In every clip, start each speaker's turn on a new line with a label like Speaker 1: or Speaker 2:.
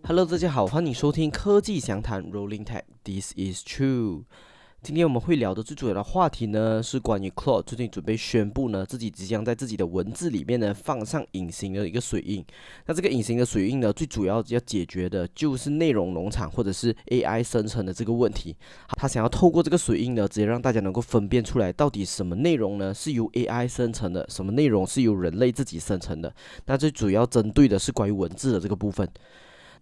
Speaker 1: Hello，大家好，欢迎收听科技详谈 Rolling Tech，This is True。今天我们会聊的最主要的话题呢，是关于 Claude 最近准备宣布呢，自己即将在自己的文字里面呢放上隐形的一个水印。那这个隐形的水印呢，最主要要解决的就是内容农场或者是 AI 生成的这个问题。他想要透过这个水印呢，直接让大家能够分辨出来，到底什么内容呢是由 AI 生成的，什么内容是由人类自己生成的。那最主要针对的是关于文字的这个部分。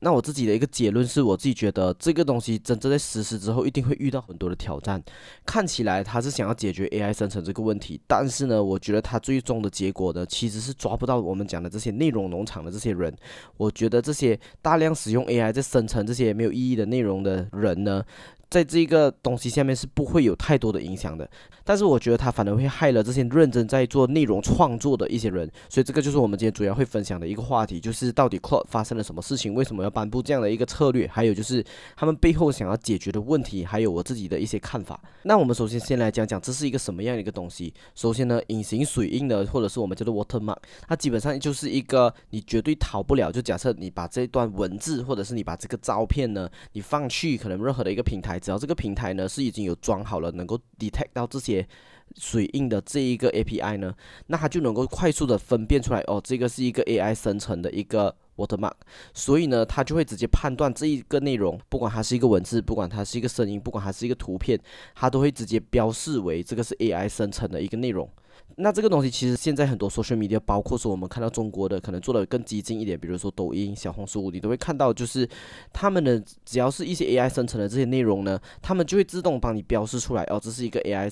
Speaker 1: 那我自己的一个结论是我自己觉得这个东西真正在实施之后，一定会遇到很多的挑战。看起来他是想要解决 AI 生成这个问题，但是呢，我觉得他最终的结果呢，其实是抓不到我们讲的这些内容农场的这些人。我觉得这些大量使用 AI 在生成这些没有意义的内容的人呢，在这个东西下面是不会有太多的影响的，但是我觉得他反而会害了这些认真在做内容创作的一些人，所以这个就是我们今天主要会分享的一个话题，就是到底 Claude 发生了什么事情，为什么要颁布这样的一个策略，还有就是他们背后想要解决的问题，还有我自己的一些看法。那我们首先先来讲讲这是一个什么样的一个东西。首先呢，隐形水印呢，或者是我们叫做 watermark， 它基本上就是一个你绝对逃不了，就假设你把这段文字或者是你把这个照片呢，你放去可能任何的一个平台，只要这个平台呢是已经有装好了，能够 detect 到这些水印的这一个 API 呢，那它就能够快速的分辨出来，哦，这个是一个 AI 生成的一个 watermark， 所以呢，它就会直接判断这一个内容，不管它是一个文字，不管它是一个声音，不管它是一个图片，它都会直接标示为这个是 AI 生成的一个内容。那这个东西其实现在很多 social media，包括说我们看到中国的可能做的更激进一点，比如说抖音、小红书，你都会看到，就是他们的只要是一些 AI 生成的这些内容呢，他们就会自动帮你标示出来，哦，这是一个 AI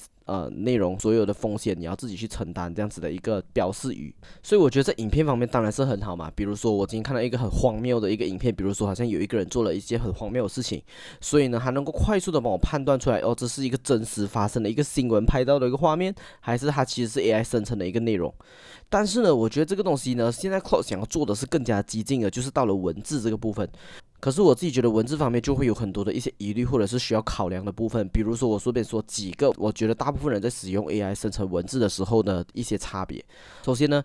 Speaker 1: 内容，所有的风险你要自己去承担这样子的一个标示语。所以我觉得在影片方面当然是很好嘛，比如说我今天看到一个很荒谬的一个影片，比如说好像有一个人做了一些很荒谬的事情，所以呢，他能够快速的帮我判断出来，哦，这是一个真实发生的一个新闻拍到的一个画面，还是它其实是 AI 生成的一个内容。但是呢，我觉得这个东西呢，现在 Claude 想要做的是更加激进的，就是到了文字这个部分。可是我自己觉得文字方面就会有很多的一些疑虑，或者是需要考量的部分。比如说，我顺便说几个，我觉得大部分人在使用 AI 生成文字的时候呢，一些差别。首先呢，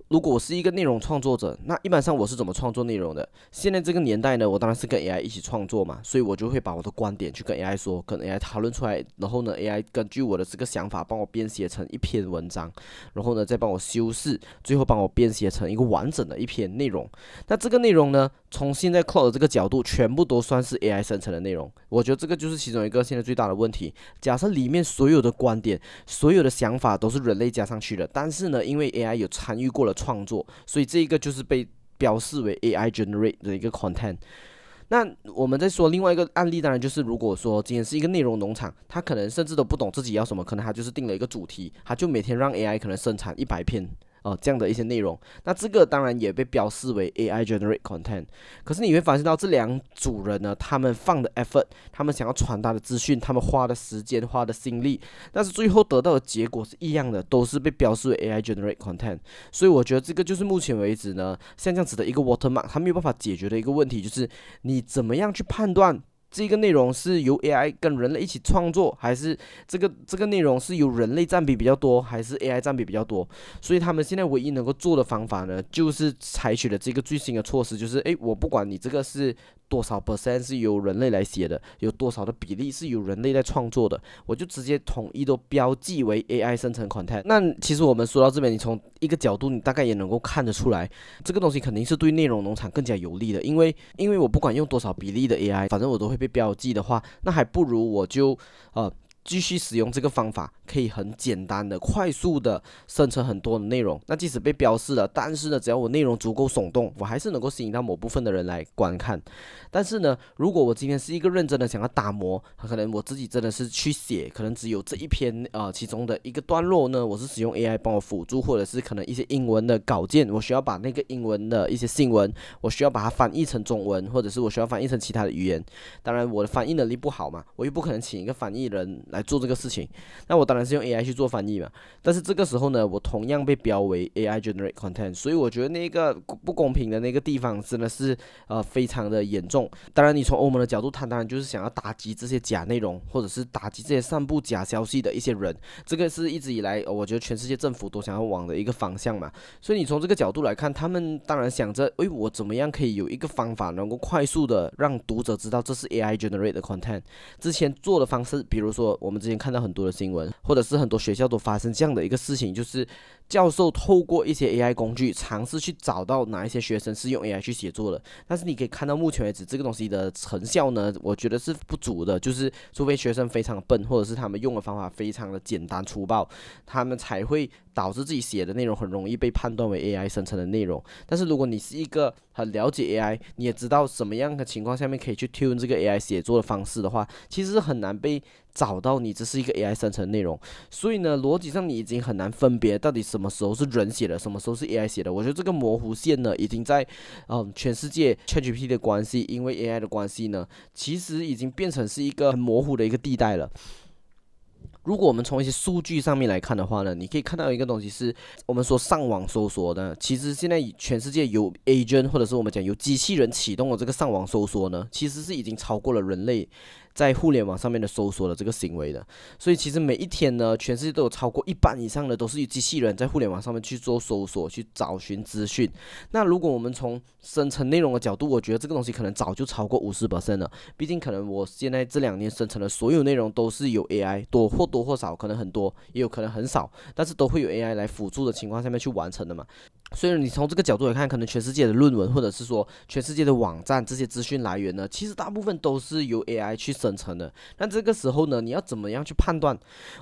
Speaker 1: 如果我是一个内容创作者，那一般上我是怎么创作内容的？现在这个年代呢，我当然是跟 AI 一起创作嘛，所以我就会把我的观点去跟 AI 说，跟 AI 讨论出来，然后呢，AI 根据我的这个想法帮我编写成一篇文章，然后呢再帮我修饰，最后帮我编写成一个完整的一篇内容。那这个内容呢，从现在 Claude 的这个角度，全部都算是 AI 生成的内容。我觉得这个就是其中一个现在最大的问题。假设里面所有的观点、所有的想法都是人类加上去的，但是呢，因为 AI 有参与过了创作，所以这一个就是被标示为 AI generate 的一个 content。那我们再说另外一个案例，当然就是如果说今天是一个内容农场，他可能甚至都不懂自己要什么，可能他就是定了一个主题，他就每天让 AI 可能生产100篇。这样的一些内容，那这个当然也被标示为 AI generate content。可是你会发现到这两组人呢，他们放的 effort，他们想要传达的资讯，他们花的时间、花的心力，但是最后得到的结果是一样的，都是被标示为 AI generate content。所以我觉得这个就是目前为止呢，像这样子的一个 watermark，它没有办法解决的一个问题，就是你怎么样去判断这个内容是由 AI 跟人类一起创作，还是这个内容是由人类占比比较多，还是 AI 占比比较多？所以他们现在唯一能够做的方法呢，就是采取了这个最新的措施，就是我不管你这个是多少 percent 是由人类来写的，有多少的比例是由人类在创作的，我就直接统一都标记为 AI 生成 content。那其实我们说到这边，你从一个角度，你大概也能够看得出来，这个东西肯定是对内容农场更加有利的，因为我不管用多少比例的 AI，反正我都会被标记的话，那还不如我就继续使用这个方法，可以很简单的、快速的生成很多的内容。那即使被标示了，但是呢，只要我内容足够耸动，我还是能够吸引到某部分的人来观看。但是呢，如果我今天是一个认真的想要打磨，可能我自己真的是去写，可能只有这一篇其中的一个段落呢，我是使用 AI 帮我辅助，或者是可能一些英文的稿件，我需要把那个英文的一些新闻，我需要把它翻译成中文，或者是我需要翻译成其他的语言。当然，我的翻译能力不好嘛，我又不可能请一个翻译人来做这个事情。那我当然是用 AI 去做翻译嘛。但是这个时候呢，我同样被标为 AI generate content，所以我觉得那个不公平的那个地方真的是非常的严重。当然，你从欧盟的角度，他当然就是想要打击这些假内容，或者是打击这些散布假消息的一些人。这个是一直以来，我觉得全世界政府都想要往的一个方向嘛。所以你从这个角度来看，他们当然想着，我怎么样可以有一个方法能够快速的让读者知道这是 AI generate 的 content。之前做的方式，比如说我们之前看到很多的新闻，或者是很多学校都发生这样的一个事情，就是教授透过一些 AI 工具尝试去找到哪一些学生是用 AI 去写作的。但是你可以看到目前为止这个东西的成效呢，我觉得是不足的，就是除非学生非常笨，或者是他们用的方法非常的简单粗暴，他们才会导致自己写的内容很容易被判断为 AI 生成的内容。但是如果你是一个很了解 AI， 你也知道什么样的情况下面可以去 tune 这个 AI 写作的方式的话，其实是很难被找到你这是一个 AI 生成内容。所以呢，逻辑上你已经很难分别到底什么时候是人写的，什么时候是 AI 写的。我觉得这个模糊线呢，已经在全世界 ChatGPT 的关系，因为 AI 的关系呢，其实已经变成是一个很模糊的一个地带了。如果我们从一些数据上面来看的话呢，你可以看到一个东西是，我们说上网搜索呢，其实现在全世界有 agent 或者是我们讲有机器人启动的这个上网搜索呢，其实是已经超过了人类在互联网上面的搜索的这个行为的。所以其实每一天呢，全世界都有超过一半以上的都是由机器人在互联网上面去做搜索，去找寻资讯。那如果我们从生成内容的角度，我觉得这个东西可能早就超过50% 了。毕竟可能我现在这2年生成的所有内容都是有 AI 多或少，可能很多，也有可能很少，但是都会有 AI 来辅助的情况下面去完成的嘛。所以你从这个角度来看，可能全世界的论文或者是说全世界的网站这些资讯来源呢，其实大部分都是由 AI 去生成的。那这个时候呢，你要怎么样去判断？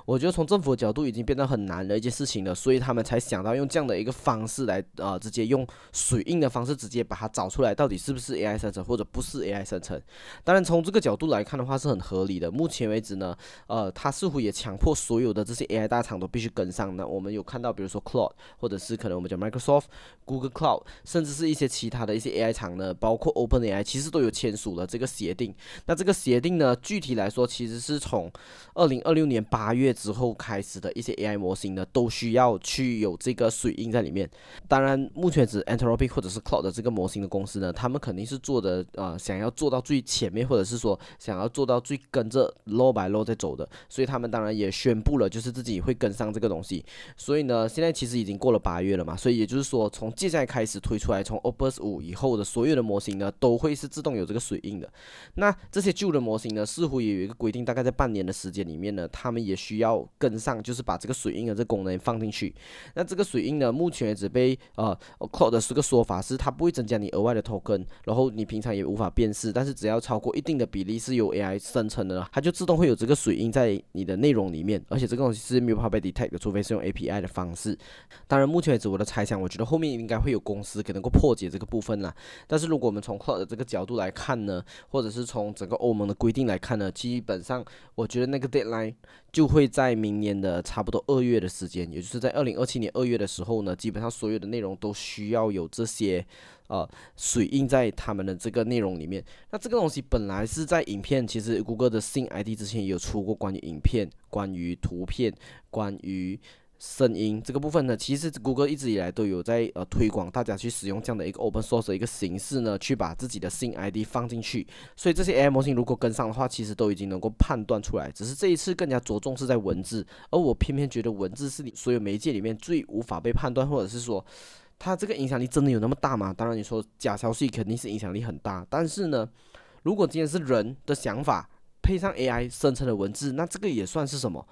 Speaker 1: 我觉得从政府的角度已经变得很难的一件事情了，所以他们才想到用这样的一个方式来直接用水印的方式直接把它找出来，到底是不是 AI 生成或者不是 AI 生成。当然从这个角度来看的话是很合理的。目前为止呢，它似乎也强迫所有的这些 AI 大厂都必须跟上。那我们有看到，比如说 Claude， 或者是可能我们讲 Microsoft、Google Cloud， 甚至是一些其他的一些 AI 厂呢，包括 OpenAI， 其实都有签署了这个协定。那这个协定呢，具体来说，其实是从2026年8月之后开始的一些 AI 模型呢，都需要去有这个水印在里面。当然，目前指 Anthropic 或者是 Claude 的这个模型的公司呢，他们肯定是做的想要做到最前面，或者是说想要做到最跟着 law by law 在走的，所以他们当然也宣布了，就是自己会跟上这个东西。所以呢，现在其实已经过了8月了嘛，所以也就是说，从接下来开始推出来，从 Opus 5以后的所有的模型呢，都会是自动有这个水印的。那这些旧的模型呢，似乎也有一个规定，大概在半年的时间里面呢，他们也需要跟上，就是把这个水印的这个功能放进去。那这个水印呢，目前为止被Claude 的这个说法是，它不会增加你额外的 token， 然后你平常也无法辨识，但是只要超过一定的比例是由 AI 生成的，它就自动会有这个水印在你的内容里面，而且这个东西是没有办法被 detect 的，除非是用 API 的方式。当然，目前为止我的猜想，我觉得后面应该会有公司可能够破解这个部分啦。但是如果我们从 Claude 的这个角度来看呢，或者是从整个欧盟的规定来看呢，基本上我觉得那个 deadline 就会在明年的差不多2月的时间，也就是在2027年2月的时候呢，基本上所有的内容都需要有这些水印在他们的这个内容里面。那这个东西本来是在影片，其实 Google 的 Sync ID 之前也有出过关于影片、关于图片、关于声音这个部分呢，其实 Google 一直以来都有在推广大家去使用这样的一个 open source 的一个形式呢，去把自己的 Sync ID 放进去。所以这些 AI 模型如果跟上的话，其实都已经能够判断出来。只是这一次更加着重是在文字，而我偏偏觉得文字是你所有媒介里面最无法被判断，或者是说它这个影响力真的有那么大吗？当然你说假消息肯定是影响力很大，但是呢，如果今天是人的想法配上 AI 生成的文字，那这个也算是什么？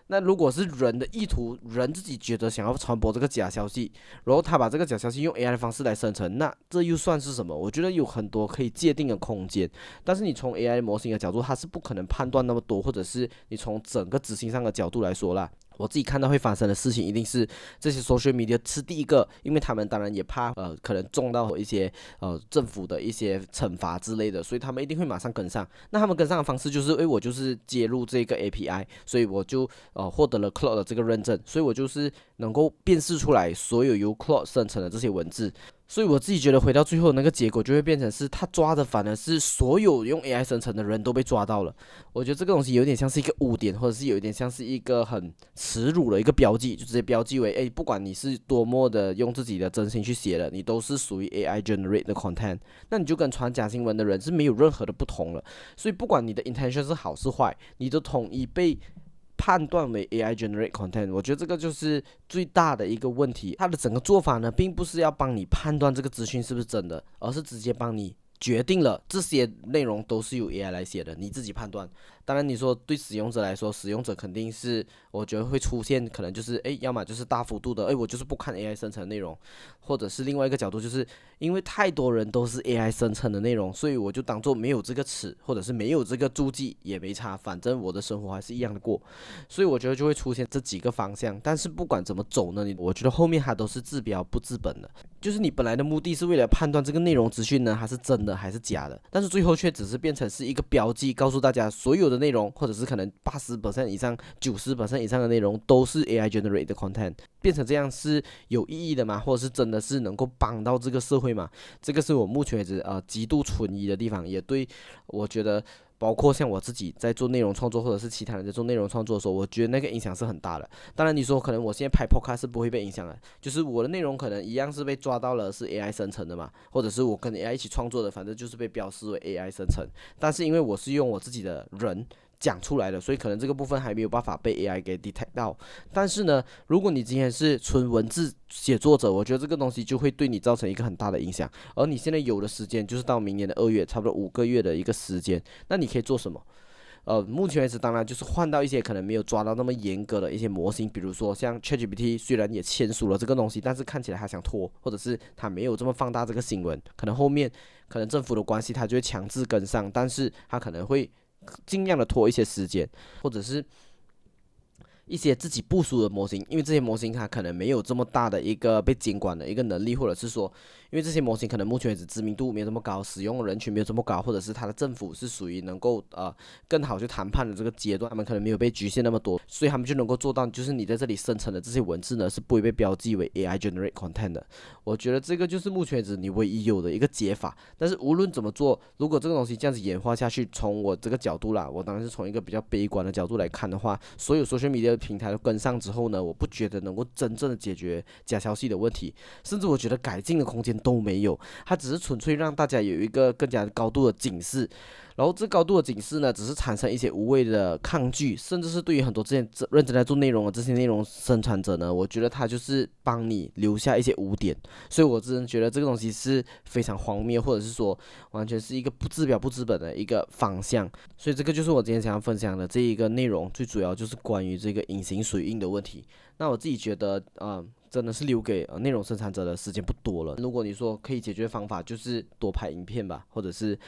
Speaker 1: 那如果是人的意图，人自己觉得想要传播这个假消息，然后他把这个假消息用 AI 的方式来生成，那这又算是什么？我觉得有很多可以界定的空间。但是你从 AI 模型的角度，它是不可能判断那么多，或者是你从整个执行上的角度来说啦。我自己看到会发生的事情，一定是这些 social media 是第一个，因为他们当然也怕可能中到一些政府的一些惩罚之类的，所以他们一定会马上跟上。那他们跟上的方式就是，我就是接入这个 API， 所以我就获得了 Claude 的这个认证，所以我就是能够辨识出来所有由 Claude 生成的这些文字所以我自己觉得回到最后那个结果就会变成是，他抓的反而是所有用 AI 生成的人都被抓到了。我觉得这个东西有点像是一个污点，或者是有一点像是一个很耻辱的一个标记，就直接标记为，哎，不管你是多么的用自己的真心去写的，你都是属于 AI generate 的 content，那你就跟传假新闻的人是没有任何的不同了。所以不管你的 intention 是好是坏，你都统一被判断为 AI generate content，我觉得这个就是最大的一个问题。它的整个做法呢，并不是要帮你判断这个资讯是不是真的，而是直接帮你决定了这些内容都是由 AI 来写的，你自己判断。当然，你说对使用者来说，使用者肯定是我觉得会出现可能就是要么就是大幅度的我就是不看 AI 生成的内容，或者是另外一个角度，就是因为太多人都是 AI 生成的内容，所以我就当做没有这个词，或者是没有这个注记也没差，反正我的生活还是一样的过。所以我觉得就会出现这几个方向。但是不管怎么走呢，我觉得后面它都是治标不治本的。就是你本来的目的是为了判断这个内容资讯呢，还是真的还是假的，但是最后却只是变成是一个标记，告诉大家所有的内容，或者是可能80% 以上、90% 以上的内容都是 AI generate 的 content， 变成这样是有意义的吗？或者是真的是能够帮到这个社会吗？这个是我目前为止极度存疑的地方，也对我觉得。包括像我自己在做内容创作，或者是其他人在做内容创作的时候，我觉得那个影响是很大的。当然，你说可能我现在拍 podcast 是不会被影响的，就是我的内容可能一样是被抓到了是 AI 生成的嘛，或者是我跟 AI 一起创作的，反正就是被标示为 AI 生成。但是因为我是用我自己的人讲出来的，所以可能这个部分还没有办法被 AI 给 detect 到。但是呢，如果你今天是纯文字写作者，我觉得这个东西就会对你造成一个很大的影响。而你现在有的时间就是到明年的2月，差不多5个月的一个时间，那你可以做什么？目前为止，当然就是换到一些可能没有抓到那么严格的一些模型，比如说像 ChatGPT，虽然也签署了这个东西，但是看起来还想拖，或者是他没有这么放大这个新闻，可能后面可能政府的关系，他就会强制跟上，但是他可能会尽量的拖一些时间，或者是一些自己部署的模型，因为这些模型它可能没有这么大的一个被监管的一个能力，或者是说，因为这些模型可能目前为止知名度没有这么高，使用人群没有这么高，或者是它的政府是属于能够更好去谈判的这个阶段，他们可能没有被局限那么多，所以他们就能够做到，就是你在这里生成的这些文字呢是不会被标记为 AI generate content 的。我觉得这个就是目前为止你唯一有的一个解法。但是无论怎么做，如果这个东西这样子演化下去，从我这个角度啦，我当然是从一个比较悲观的角度来看的话，所有 social media 的平台都跟上之后呢，我不觉得能够真正的解决假消息的问题，甚至我觉得改进的空间都没有，它只是纯粹让大家有一个更加高度的警示。然后这高度的警示呢，只是产生一些无谓的抗拒，甚至是对于很多之前认真在做内容的这些内容生产者呢，我觉得他就是帮你留下一些污点，所以我真的觉得这个东西是非常荒谬，或者是说完全是一个不治标不治本的一个方向。所以这个就是我今天想要分享的这一个内容，最主要就是关于这个隐形水印的问题。那我自己觉得，真的是留给内容生产者的时间不多了。如果你说可以解决方法，就是多拍影片吧，或者是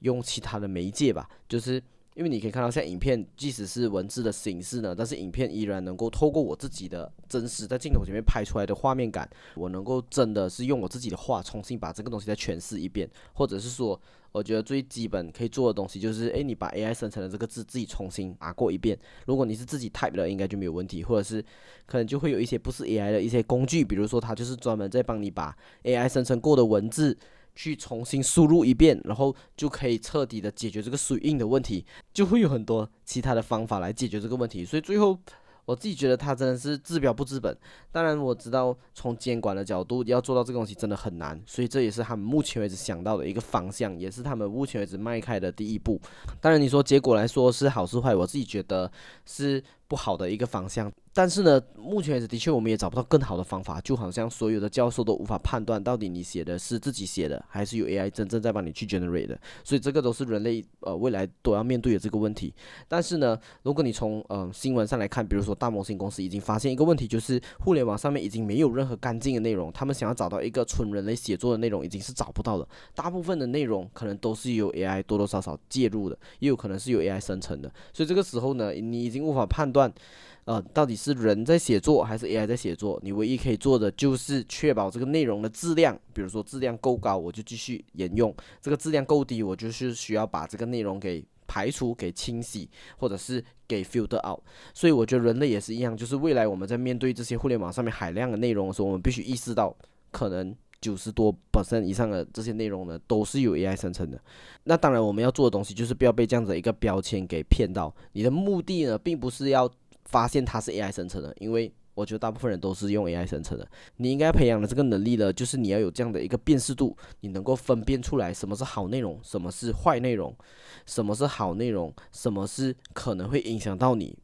Speaker 1: 用其他的媒介吧，就是因为你可以看到，像影片即使是文字的形式呢，但是影片依然能够透过我自己的真实在镜头前面拍出来的画面感，我能够真的是用我自己的话重新把这个东西再诠释一遍，或者是说，我觉得最基本可以做的东西就是，你把 AI 生成的这个字自己重新打过一遍。如果你是自己 type 的，应该就没有问题，或者是可能就会有一些不是 AI 的一些工具，比如说它就是专门在帮你把 AI 生成过的文字去重新输入一遍，然后就可以彻底的解决这个水印的问题，就会有很多其他的方法来解决这个问题。所以最后我自己觉得它真的是治标不治本。当然我知道从监管的角度要做到这个东西真的很难，所以这也是他们目前为止想到的一个方向，也是他们目前为止迈开的第一步。当然你说结果来说是好是坏，我自己觉得是不好的一个方向。但是呢，目前为止的确我们也找不到更好的方法，就好像所有的教授都无法判断到底你写的是自己写的，还是有 AI 真正在帮你去 generate 的，所以这个都是人类未来都要面对的这个问题。但是呢，如果你从新闻上来看，比如说大模型公司已经发现一个问题，就是互联网上面已经没有任何干净的内容，他们想要找到一个纯人类写作的内容已经是找不到了，大部分的内容可能都是由 AI 多多少少介入的，也有可能是由 AI 生成的，所以这个时候呢，你已经无法判断到底是人在写作还是 AI 在写作，你唯一可以做的就是确保这个内容的质量，比如说质量够高，我就继续沿用；这个质量够低，我就是需要把这个内容给排除、给清洗，或者是给 filter out。所以我觉得人类也是一样，就是未来我们在面对这些互联网上面海量的内容的时候，我们必须意识到，可能90多% 以上的这些内容呢，都是由 AI 生成的。那当然，我们要做的东西就是不要被这样子的一个标签给骗到。你的目的呢，并不是要发现它是 AI 生成的，因为我觉得大部分人都是用 AI 生成的。你应该培养的这个能力呢，就是你要有这样的一个辨识度，你能够分辨出来什么是好内容，什么是坏内容，什么是好内容，什么是可能会影响到你，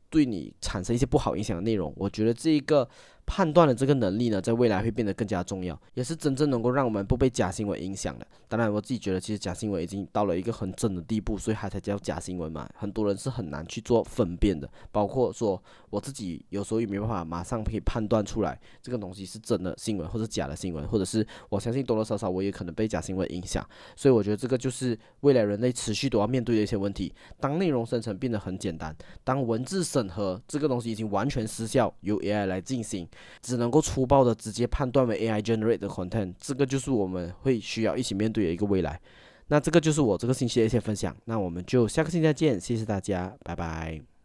Speaker 1: 对你产生一些不好影响的内容。我觉得这一个判断的这个能力呢，在未来会变得更加重要，也是真正能够让我们不被假新闻影响的。当然，我自己觉得其实假新闻已经到了一个很真的地步，所以它才叫假新闻嘛。很多人是很难去做分辨的，包括说我自己有时候也没办法马上可以判断出来这个东西是真的新闻或者假的新闻，或者是我相信多多少少我也可能被假新闻影响。所以我觉得这个就是未来人类持续都要面对的一些问题。当内容生成变得很简单，当文字审核这个东西已经完全失效，由 AI 来进行，只能够粗暴的直接判断为 AI generate 的 content， 这个就是我们会需要一起面对的一个未来。那这个就是我这个星期的一些分享，那我们就下个星期再见，谢谢大家，拜拜。